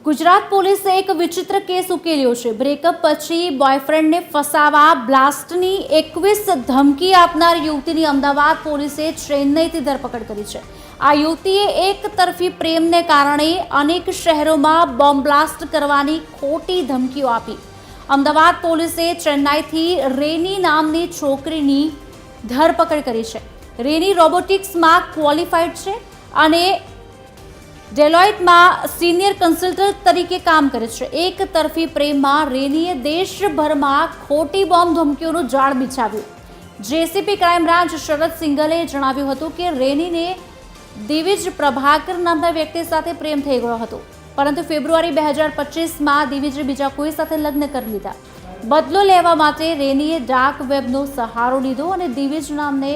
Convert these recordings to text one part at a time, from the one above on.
ગુજરાત પોલીસે એક વિચિત્ર કેસ ઉકેલ્યો છે। બ્રેકઅપ પછી બોયફ્રેન્ડને ફસાવા બ્લાસ્ટની 21 ધમકી આપનાર યુવતીની અમદાવાદ પોલીસે ચેન્નઈથી ધરપકડ કરી છે। આ યુવતીએ એક તરફી પ્રેમને કારણે અનેક શહેરોમાં બોમ્બ બ્લાસ્ટ કરવાની ખોટી ધમકીઓ આપી। અમદાવાદ પોલીસે ચેન્નઈથી રેની નામની છોકરીની ધરપકડ કરી છે। રેની રોબોટિક્સમાં ક્વોલિફાઈડ છે અને ડેલોઇટમાં સિનિયર કન્સલ્ટન્ટ તરીકે કામ કરે છે। એક તરફી પ્રેમમાં રેનીએ દેશભરમાં ખોટી બોમ્બ ધમકીઓનું જાળ બિછાવ્યું। જેસીપી ક્રાઇમ બ્રાન્ચ શરદ સિંગલે જણાવ્યું હતું કે રેનીને દિવિજ પ્રભાકર નામના વ્યક્તિ સાથે પ્રેમ થઈ ગયો હતો, પરંતુ ફેબ્રુઆરી 2025માં દિવિજે બીજા કોઈ સાથે લગ્ન કરી લીધા। બદલો લેવા માટે રેનીએ ડાર્ક વેબનો સહારો લીધો અને દિવિજ નામને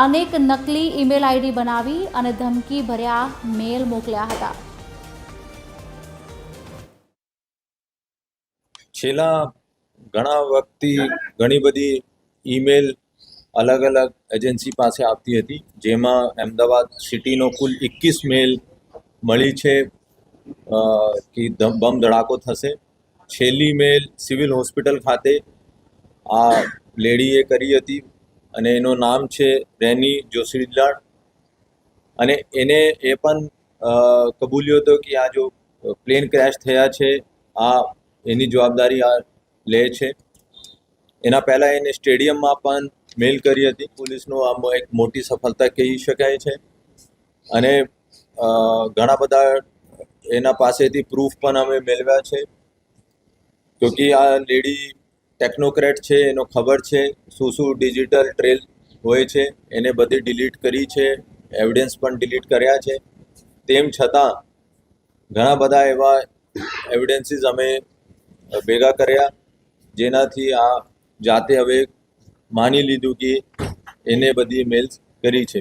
અનેક નકલી ઈમેલ આઈડી બનાવી અને ધમકી ભર્યા મેલ મોકલ્યા હતા। છેલ્લા ઘણા વખતથી ઘણી બધી ઈમેલ અલગ અલગ એજન્સી પાસે આવતી હતી, જેમાં અમદાવાદ સિટીનો કુલ 21 મેલ મળી છે કે બમ ધડાકો થશે। છેલ્લી મેલ સિવિલ હોસ્પિટલ ખાતે આ લેડીએ કરી હતી અને એનું નામ છે રેની જોશીલાલ, અને એને એ પણ કબૂલ્યો હતો કે આ જો પ્લેન ક્રેશ થયા છે આ એની જવાબદારી આ લે છે। એના પહેલાં એને સ્ટેડિયમમાં પણ મેલ કરી હતી। પોલીસનો આ એક મોટી સફળતા કહી શકાય છે અને ઘણા બધા એના પાસેથી પ્રૂફ પણ અમે મેળવ્યા છે, ક્યોંકિ આ લેડી ટેકનોક્રેટ છે, એનો ખબર છે શું શું ડિજિટલ ટ્રેલ હોય છે, એને બધી ડિલીટ કરી છે, એવિડન્સ પણ ડિલીટ કર્યા છે। તેમ છતાં ઘણા બધા એવા એવિડન્સીસ અમે ભેગા કર્યા, જેનાથી આ જાતે હવે માની લીધું કે એને બધી મેલ્સ કરી છે।